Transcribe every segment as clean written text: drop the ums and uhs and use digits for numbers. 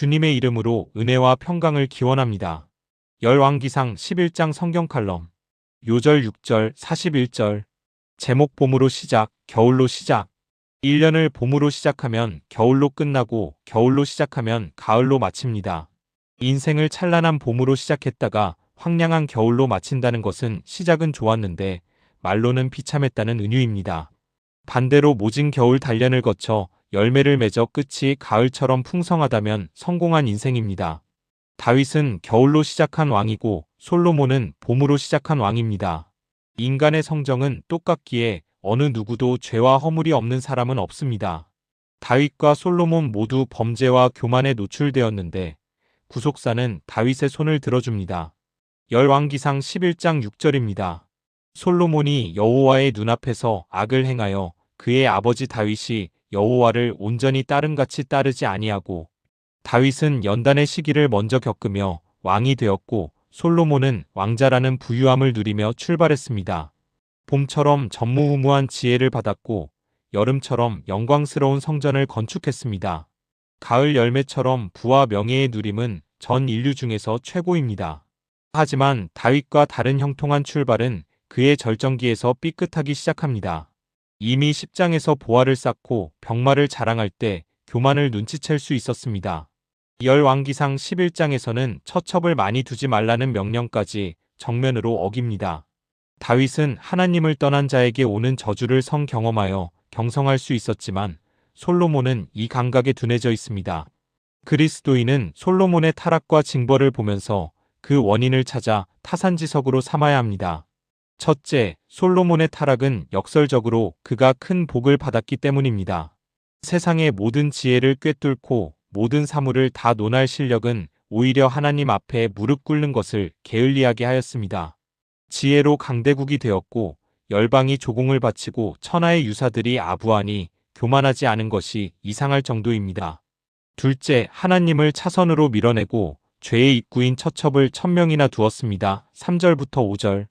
주님의 이름으로 은혜와 평강을 기원합니다. 열왕기상 11장 성경 칼럼. 요절 6절 41절. 제목 봄으로 시작, 겨울로 시작. 1년을 봄으로 시작하면 겨울로 끝나고 겨울로 시작하면 가을로 마칩니다. 인생을 찬란한 봄으로 시작했다가 황량한 겨울로 마친다는 것은 시작은 좋았는데 말로는 비참했다는 은유입니다. 반대로 모진 겨울 단련을 거쳐 열매를 맺어 끝이 가을처럼 풍성하다면 성공한 인생입니다. 다윗은 겨울로 시작한 왕이고 솔로몬은 봄으로 시작한 왕입니다. 인간의 성정은 똑같기에 어느 누구도 죄와 허물이 없는 사람은 없습니다. 다윗과 솔로몬 모두 범죄와 교만에 노출되었는데 구속사는 다윗의 손을 들어줍니다. 열왕기상 11장 6절입니다. 솔로몬이 여호와의 눈앞에서 악을 행하여 그의 아버지 다윗이 여호와를 온전히 따름같이 따르지 아니하고, 다윗은 연단의 시기를 먼저 겪으며 왕이 되었고 솔로몬은 왕자라는 부유함을 누리며 출발했습니다. 봄처럼 전무후무한 지혜를 받았고 여름처럼 영광스러운 성전을 건축했습니다. 가을 열매처럼 부와 명예의 누림은 전 인류 중에서 최고입니다. 하지만 다윗과 다른 형통한 출발은 그의 절정기에서 삐끗하기 시작합니다. 이미 10장에서 보화를 쌓고 병마를 자랑할 때 교만을 눈치챌 수 있었습니다. 열왕기상 11장에서는 처첩을 많이 두지 말라는 명령까지 정면으로 어깁니다. 다윗은 하나님을 떠난 자에게 오는 저주를 경험하여 경성할 수 있었지만 솔로몬은 이 감각에 둔해져 있습니다. 그리스도인은 솔로몬의 타락과 징벌을 보면서 그 원인을 찾아 타산지석으로 삼아야 합니다. 첫째, 솔로몬의 타락은 역설적으로 그가 큰 복을 받았기 때문입니다. 세상의 모든 지혜를 꿰뚫고 모든 사물을 다 논할 실력은 오히려 하나님 앞에 무릎 꿇는 것을 게을리하게 하였습니다. 지혜로 강대국이 되었고 열방이 조공을 바치고 천하의 유사들이 아부하니 교만하지 않은 것이 이상할 정도입니다. 둘째, 하나님을 차선으로 밀어내고 죄의 입구인 처첩을 1000명이나 두었습니다. 3절부터 5절.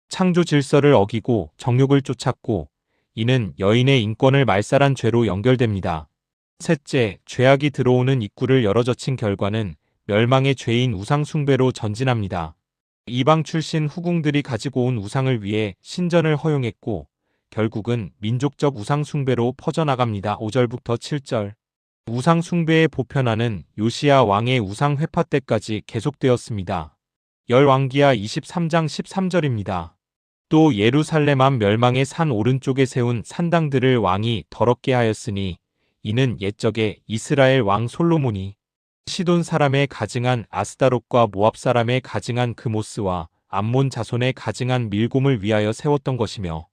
창조 질서를 어기고 정욕을 쫓았고, 이는 여인의 인권을 말살한 죄로 연결됩니다. 셋째, 죄악이 들어오는 입구를 열어젖힌 결과는 멸망의 죄인 우상 숭배로 전진합니다. 이방 출신 후궁들이 가지고 온 우상을 위해 신전을 허용했고 결국은 민족적 우상 숭배로 퍼져나갑니다. 5절부터 7절. 우상 숭배의 보편화는 요시야 왕의 우상 회파 때까지 계속되었습니다. 열왕기하 23장 13절입니다. 또 예루살렘 앞 멸망의 산 오른쪽에 세운 산당들을 왕이 더럽게 하였으니, 이는 옛적에 이스라엘 왕 솔로몬이 시돈 사람의 가증한 아스다롯과 모압 사람의 가증한 그모스와 암몬 자손의 가증한 밀곰을 위하여 세웠던 것이며,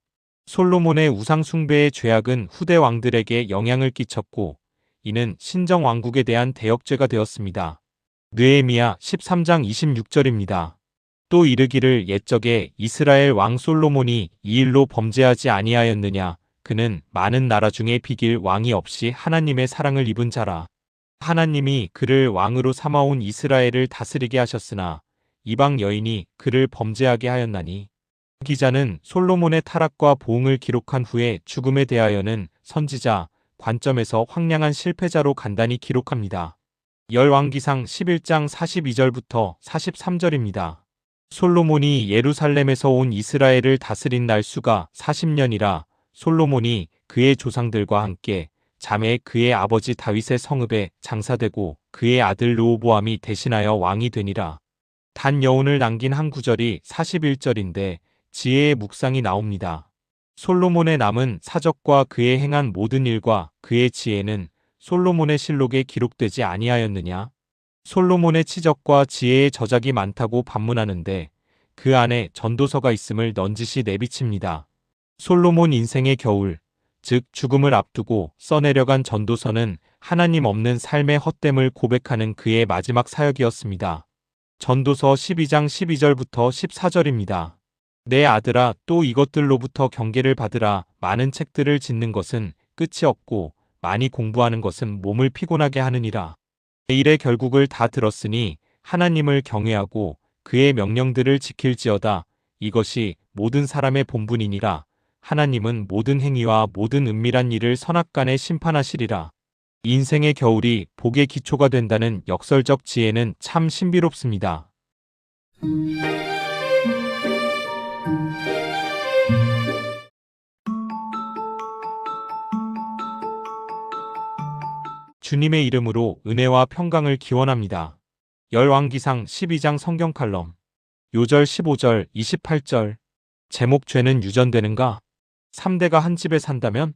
솔로몬의 우상 숭배의 죄악은 후대 왕들에게 영향을 끼쳤고 이는 신정 왕국에 대한 대역죄가 되었습니다. 느헤미야 13장 26절입니다. 또 이르기를 옛적에 이스라엘 왕 솔로몬이 이 일로 범죄하지 아니하였느냐, 그는 많은 나라 중에 비길 왕이 없이 하나님의 사랑을 입은 자라. 하나님이 그를 왕으로 삼아온 이스라엘을 다스리게 하셨으나 이방 여인이 그를 범죄하게 하였나니. 기자는 솔로몬의 타락과 보응을 기록한 후에 죽음에 대하여는 선지자 관점에서 황량한 실패자로 간단히 기록합니다. 열왕기상 11장 42절부터 43절입니다. 솔로몬이 예루살렘에서 온 이스라엘을 다스린 날 수가 40년이라 솔로몬이 그의 조상들과 함께 잠에 그의 아버지 다윗의 성읍에 장사되고 그의 아들 르호보암이 대신하여 왕이 되니라. 단 여운을 남긴 한 구절이 41절인데 지혜의 묵상이 나옵니다. 솔로몬의 남은 사적과 그의 행한 모든 일과 그의 지혜는 솔로몬의 실록에 기록되지 아니하였느냐? 솔로몬의 치적과 지혜의 저작이 많다고 반문하는데 그 안에 전도서가 있음을 넌지시 내비칩니다. 솔로몬 인생의 겨울, 즉 죽음을 앞두고 써내려간 전도서는 하나님 없는 삶의 헛됨을 고백하는 그의 마지막 사역이었습니다. 전도서 12장 12절부터 14절입니다. 내 아들아, 또 이것들로부터 경계를 받으라. 많은 책들을 짓는 것은 끝이 없고 많이 공부하는 것은 몸을 피곤하게 하느니라. 일의 결국을 다 들었으니 하나님을 경외하고 그의 명령들을 지킬지어다. 이것이 모든 사람의 본분이니라. 하나님은 모든 행위와 모든 은밀한 일을 선악간에 심판하시리라. 인생의 겨울이 복의 기초가 된다는 역설적 지혜는 참 신비롭습니다. 주님의 이름으로 은혜와 평강을 기원합니다. 열왕기상 12장 성경 칼럼. 요절 15절 28절. 제목 죄는 유전되는가? 3대가 한 집에 산다면?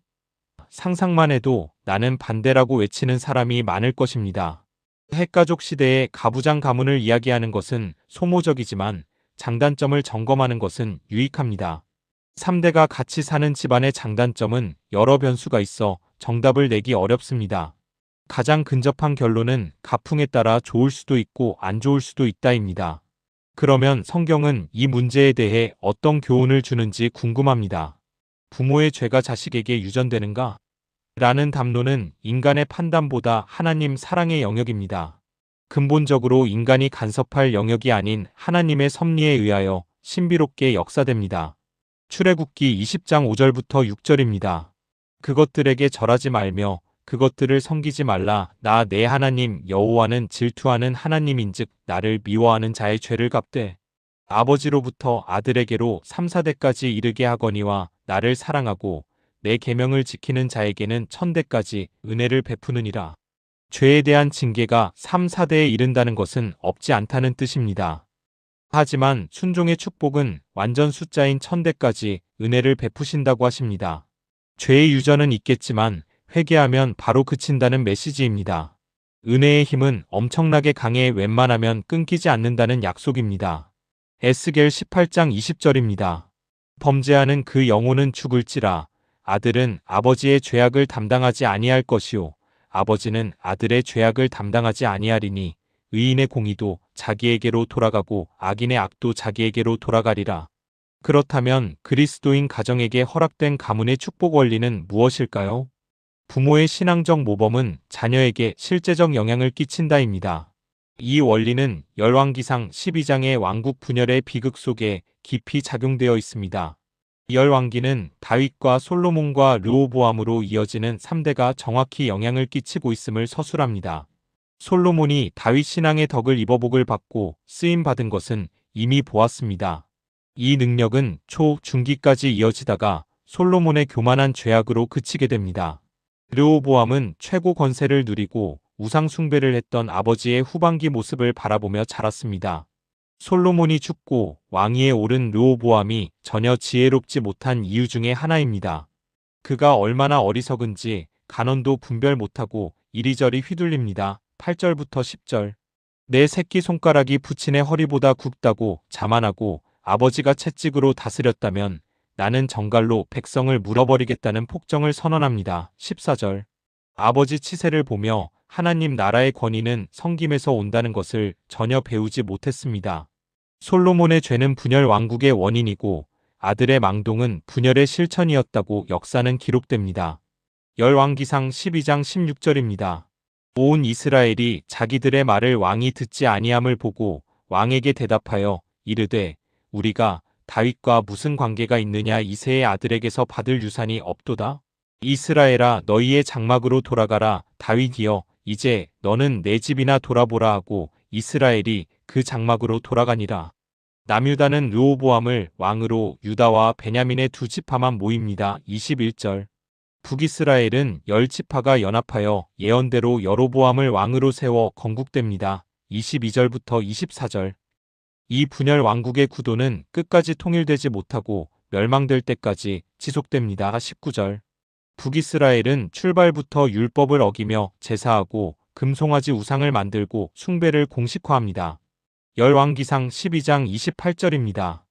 상상만 해도 나는 반대라고 외치는 사람이 많을 것입니다. 핵가족 시대의 가부장 가문을 이야기하는 것은 소모적이지만 장단점을 점검하는 것은 유익합니다. 3대가 같이 사는 집안의 장단점은 여러 변수가 있어 정답을 내기 어렵습니다. 가장 근접한 결론은 가풍에 따라 좋을 수도 있고 안 좋을 수도 있다입니다. 그러면 성경은 이 문제에 대해 어떤 교훈을 주는지 궁금합니다. 부모의 죄가 자식에게 유전되는가? 라는 담론은 인간의 판단보다 하나님 사랑의 영역입니다. 근본적으로 인간이 간섭할 영역이 아닌 하나님의 섭리에 의하여 신비롭게 역사됩니다. 출애굽기 20장 5절부터 6절입니다. 그것들에게 절하지 말며 그것들을 섬기지 말라. 나 내 하나님 여호와는 질투하는 하나님인즉 나를 미워하는 자의 죄를 갚되 아버지로부터 아들에게로 3, 4대까지 이르게 하거니와 나를 사랑하고 내 계명을 지키는 자에게는 1000대까지 은혜를 베푸느니라. 죄에 대한 징계가 3, 4대에 이른다는 것은 없지 않다는 뜻입니다. 하지만 순종의 축복은 완전 숫자인 1000대까지 은혜를 베푸신다고 하십니다. 죄의 유전은 있겠지만 회개하면 바로 그친다는 메시지입니다. 은혜의 힘은 엄청나게 강해 웬만하면 끊기지 않는다는 약속입니다. 에스겔 18장 20절입니다. 범죄하는 그 영혼은 죽을지라. 아들은 아버지의 죄악을 담당하지 아니할 것이요 아버지는 아들의 죄악을 담당하지 아니하리니 의인의 공의도 자기에게로 돌아가고 악인의 악도 자기에게로 돌아가리라. 그렇다면 그리스도인 가정에게 허락된 가문의 축복 원리는 무엇일까요? 부모의 신앙적 모범은 자녀에게 실제적 영향을 끼친다입니다. 이 원리는 열왕기상 12장의 왕국 분열의 비극 속에 깊이 작용되어 있습니다. 열왕기는 다윗과 솔로몬과 르호보암으로 이어지는 3대가 정확히 영향을 끼치고 있음을 서술합니다. 솔로몬이 다윗 신앙의 덕을 입어 복을 받고 쓰임받은 것은 이미 보았습니다. 이 능력은 초, 중기까지 이어지다가 솔로몬의 교만한 죄악으로 그치게 됩니다. 르호보암은 최고 권세를 누리고 우상 숭배를 했던 아버지의 후반기 모습을 바라보며 자랐습니다. 솔로몬이 죽고 왕위에 오른 르호보암이 전혀 지혜롭지 못한 이유 중에 하나입니다. 그가 얼마나 어리석은지 간언도 분별 못하고 이리저리 휘둘립니다. 8절부터 10절. 내 새끼손가락이 부친의 허리보다 굵다고 자만하고 아버지가 채찍으로 다스렸다면 나는 정갈로 백성을 물어버리겠다는 폭정을 선언합니다. 14절. 아버지 치세를 보며 하나님 나라의 권위는 성김에서 온다는 것을 전혀 배우지 못했습니다. 솔로몬의 죄는 분열 왕국의 원인이고 아들의 망동은 분열의 실천이었다고 역사는 기록됩니다. 열왕기상 12장 16절입니다. 온 이스라엘이 자기들의 말을 왕이 듣지 아니함을 보고 왕에게 대답하여 이르되 우리가 다윗과 무슨 관계가 있느냐 이새의 아들에게서 받을 유산이 없도다. 이스라엘아 너희의 장막으로 돌아가라. 다윗이여 이제 너는 내 집이나 돌아보라 하고 이스라엘이 그 장막으로 돌아가니라. 남유다는 르호보암을 왕으로 유다와 베냐민의 두 지파만 모입니다. 21절. 북이스라엘은 10지파가 연합하여 예언대로 여로보암을 왕으로 세워 건국됩니다. 22절부터 24절. 이 분열 왕국의 구도는 끝까지 통일되지 못하고 멸망될 때까지 지속됩니다. 19절. 북이스라엘은 출발부터 율법을 어기며 제사하고 금송아지 우상을 만들고 숭배를 공식화합니다. 열왕기상 12장 28절입니다.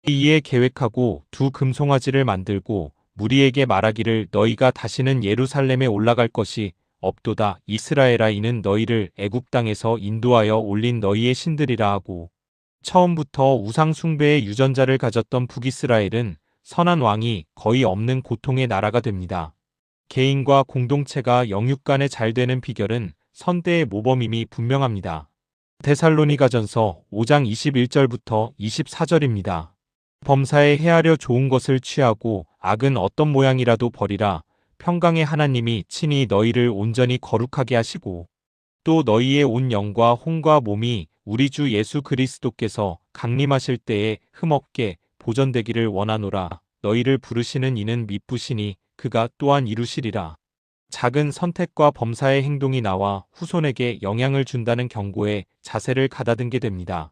이에 계획하고 두 금송아지를 만들고 무리에게 말하기를 너희가 다시는 예루살렘에 올라갈 것이 없도다. 이스라엘아 이는 너희를 애굽 땅에서 인도하여 올린 너희의 신들이라 하고 처음부터 우상 숭배의 유전자를 가졌던 북이스라엘은 선한 왕이 거의 없는 고통의 나라가 됩니다. 개인과 공동체가 영육 간에 잘 되는 비결은 선대의 모범임이 분명합니다. 데살로니가전서 5장 21절부터 24절입니다. 범사에 헤아려 좋은 것을 취하고 악은 어떤 모양이라도 버리라. 평강의 하나님이 친히 너희를 온전히 거룩하게 하시고 또 너희의 온 영과 혼과 몸이 우리 주 예수 그리스도께서 강림하실 때에 흠없게 보존되기를 원하노라. 너희를 부르시는 이는 미쁘시니 그가 또한 이루시리라. 작은 선택과 범사의 행동이 나와 후손에게 영향을 준다는 경고에 자세를 가다듬게 됩니다.